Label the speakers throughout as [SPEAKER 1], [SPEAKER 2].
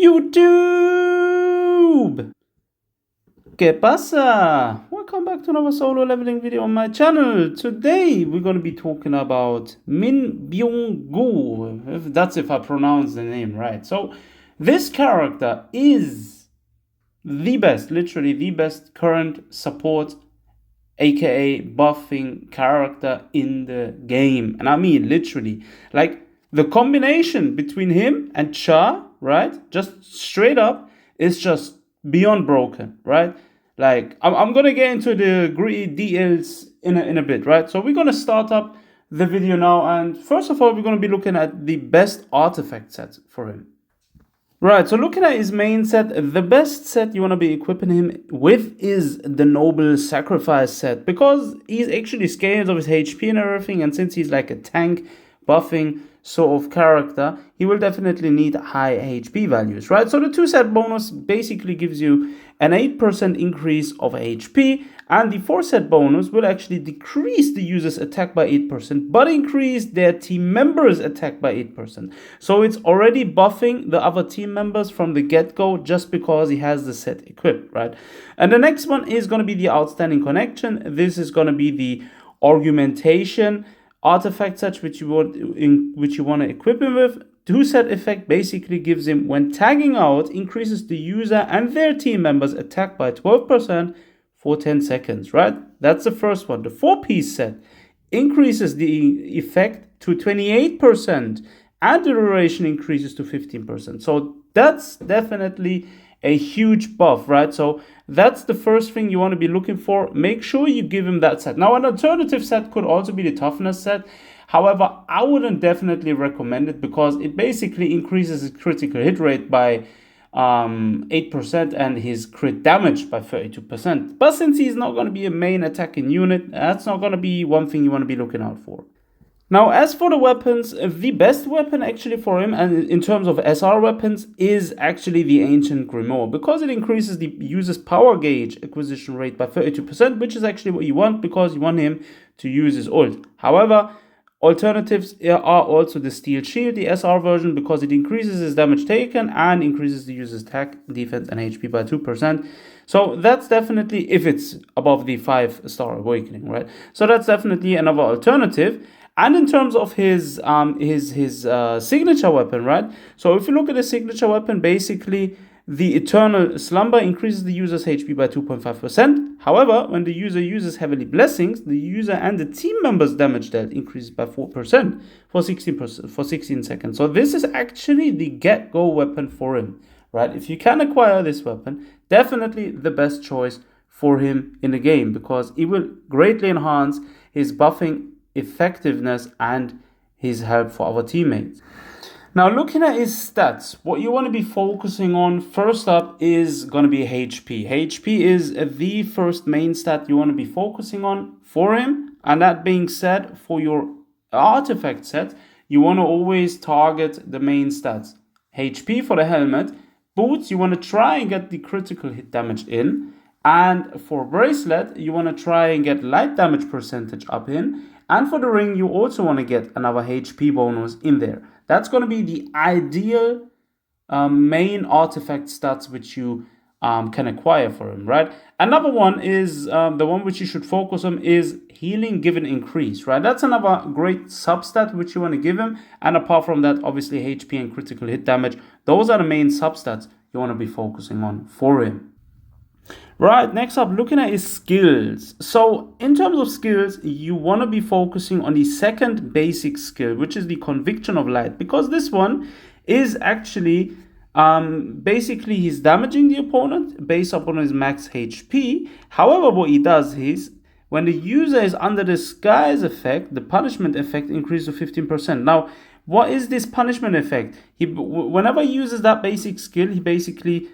[SPEAKER 1] YouTube! ¿Qué pasa? Welcome back to another solo leveling video on my channel. Today we're going to be talking about Byung-Gu, if I pronounce the name right. So this character is the best, literally the best current support aka buffing character in the game. And I mean literally, like the combination between him and Cha, right, just straight up, is just beyond broken, right? Like I'm gonna get into the gritty details in a bit, right? So we're gonna start up the video now, and first of all we're gonna be looking at the best artifact set for him. Right, so looking at his main set, the best set you want to be equipping him with is the Noble Sacrifice set, because he's actually scared of his HP and everything, and since he's like a tank buffing sort of character, he will definitely need high HP values, right? So the 2-set bonus basically gives you an 8% increase of HP, and the 4-set bonus will actually decrease the user's attack by 8%, but increase their team members' attack by 8%. So it's already buffing the other team members from the get-go just because he has the set equipped, right? And the next one is going to be the Outstanding Connection. This is going to be the Argumentation artifact set which you want to equip him with. 2-set effect basically gives him, when tagging out, increases the user and their team members attack by 12% for 10 seconds, right? That's the first one. The 4-piece set increases the effect to 28% and the duration increases to 15%. So that's definitely a huge buff, right? So that's the first thing you want to be looking for. Make sure you give him that set. Now, an alternative set could also be the toughness set. However, I wouldn't definitely recommend it because it basically increases his critical hit rate by 8% and his crit damage by 32%. But since he's not going to be a main attacking unit, that's not going to be one thing you want to be looking out for. Now, as for the weapons, the best weapon actually for him, and in terms of SR weapons, is actually the Ancient Grimoire, because it increases the user's power gauge acquisition rate by 32%, which is actually what you want, because you want him to use his ult. However, alternatives are also the Steel Shield, the SR version, because it increases his damage taken and increases the user's attack, defense, and HP by 2%. So that's definitely, if it's above the 5-star awakening, right? So that's definitely another alternative. And in terms of his signature weapon, right? So if you look at the signature weapon, basically the Eternal Slumber increases the user's HP by 2.5%. However, when the user uses Heavenly Blessings, the user and the team members' damage dealt increases by 4% for 16 seconds. So this is actually the get-go weapon for him, right? If you can acquire this weapon, definitely the best choice for him in the game, because it will greatly enhance his buffing effectiveness and his help for our teammates. Now, looking at his stats, what you want to be focusing on first up is going to be HP. HP is the first main stat you want to be focusing on for him. And that being said, for your artifact set, you want to always target the main stats. HP for the helmet. Boots, you want to try and get the critical hit damage in. And for bracelet, you want to try and get light damage percentage up in. And for the ring, you also want to get another HP bonus in there. That's going to be the ideal main artifact stats which you can acquire for him, right? Another one is the one which you should focus on is healing given increase, right? That's another great substat which you want to give him. And apart from that, obviously HP and critical hit damage. Those are the main substats you want to be focusing on for him. Right, next up, looking at his skills. So in terms of skills, you want to be focusing on the second basic skill, which is the Conviction of Light, because this one is actually basically he's damaging the opponent based upon his max HP. However, what he does is, when the user is under the Disguise effect, the punishment effect increases to 15%. Now, what is this punishment effect? Whenever he uses that basic skill, he basically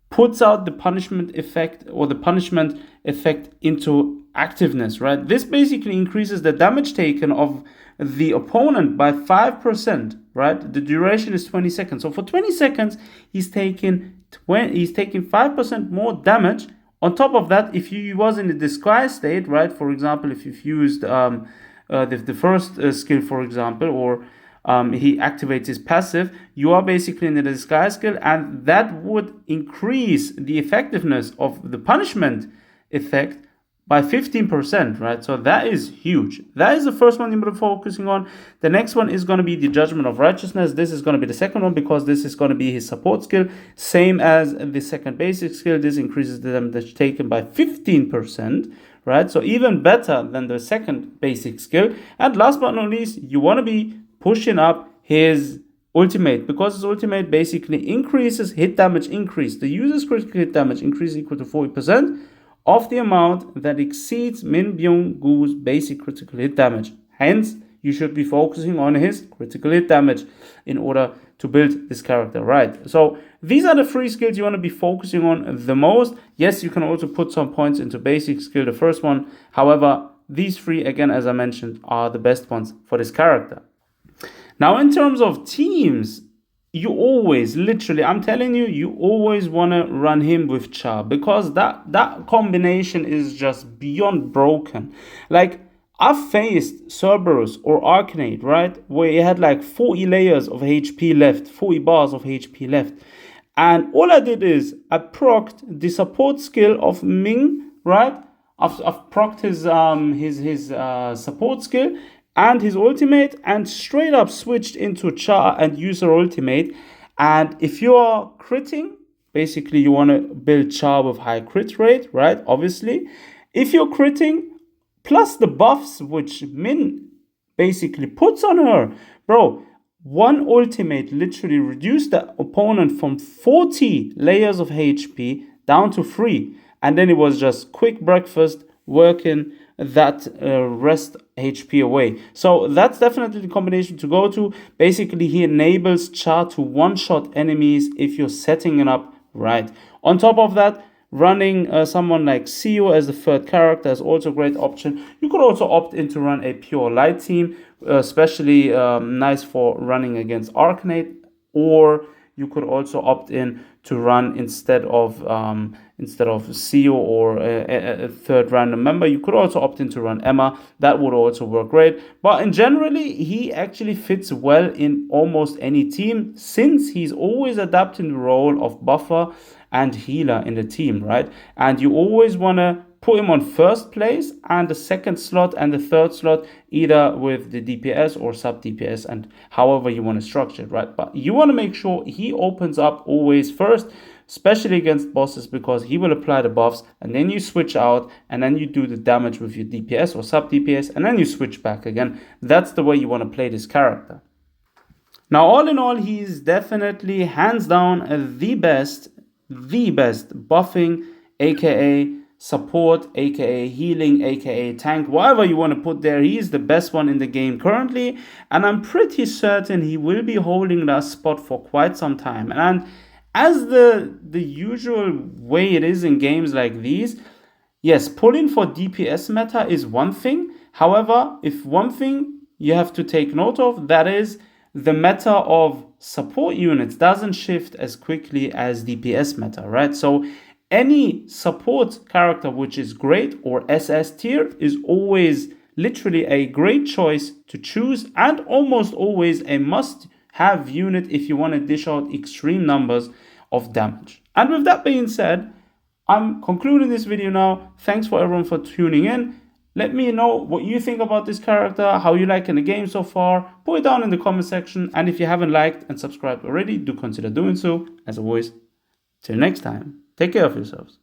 [SPEAKER 1] puts out the punishment effect or the punishment effect into activeness, right? This basically increases the damage taken of the opponent by 5%, right? The duration is 20 seconds. So for 20 seconds, he's taking 5% more damage. On top of that, if you was in the disguise state, right? For example, if you've used the first skill, for example, or he activates his passive, you are basically in the disguise skill, and that would increase the effectiveness of the punishment effect by 15%, right? So that is huge. That is the first one you're focusing on. The next one is going to be the Judgment of Righteousness. This is going to be the second one because this is going to be his support skill. Same as the second basic skill. This increases the damage taken by 15%, right? So even better than the second basic skill. And last but not least, you want to be pushing up his ultimate, because his ultimate basically increases hit damage increase. The user's critical hit damage increase equal to 40% of the amount that exceeds Min Byung-Gu's basic critical hit damage. Hence, you should be focusing on his critical hit damage in order to build this character, right? So these are the 3 skills you want to be focusing on the most. Yes, you can also put some points into basic skill, the first one. However, these 3, again, as I mentioned, are the best ones for this character. Now, in terms of teams, you always, literally, I'm telling you, you always want to run him with Char, because that combination is just beyond broken. Like, I've faced Cerberus or Arcanate, right, where it had like 40 layers of HP left, 40 bars of HP left. And all I did is I procced the support skill of Ming, right? I've procced his support skill and his ultimate, and straight up switched into Char and user ultimate. And if you are critting, basically you want to build Char with high crit rate, right? Obviously, if you're critting plus the buffs which Min basically puts on her, bro, one ultimate literally reduced the opponent from 40 layers of HP down to 3, and then it was just quick breakfast working that rest HP away. So that's definitely the combination to go to. Basically, he enables Char to one-shot enemies if you're setting it up right. On top of that, running someone like Seo as the third character is also a great option. You could also opt in to run a pure light team, especially nice for running against Arcanate, or you could also opt in to run instead of Seo or a third random member. You could also opt in to run Emma. That would also work great. But in generally, he actually fits well in almost any team, since he's always adapting the role of buffer and healer in the team, right? And you always want to put him on first place and the second slot and the third slot, either with the DPS or sub DPS, and however you want to structure it, right? But you want to make sure he opens up always first, especially against bosses, because he will apply the buffs and then you switch out and then you do the damage with your DPS or sub DPS and then you switch back again. That's the way you want to play this character. Now, all in all, he's definitely hands down the best buffing, aka support, aka healing, aka tank, whatever you want to put there. He is the best one in the game currently, and I'm pretty certain he will be holding that spot for quite some time. And as the usual way it is in games like these, yes, pulling for DPS meta is one thing. However, if one thing you have to take note of, that is the meta of support units doesn't shift as quickly as DPS meta, right? So any support character which is great or SS tier is always literally a great choice to choose, and almost always a must-have unit if you want to dish out extreme numbers of damage. And with that being said, I'm concluding this video now. Thanks for everyone for tuning in. Let me know what you think about this character, how you like in the game so far. Put it down in the comment section. And if you haven't liked and subscribed already, do consider doing so. As always, till next time, take care of yourselves.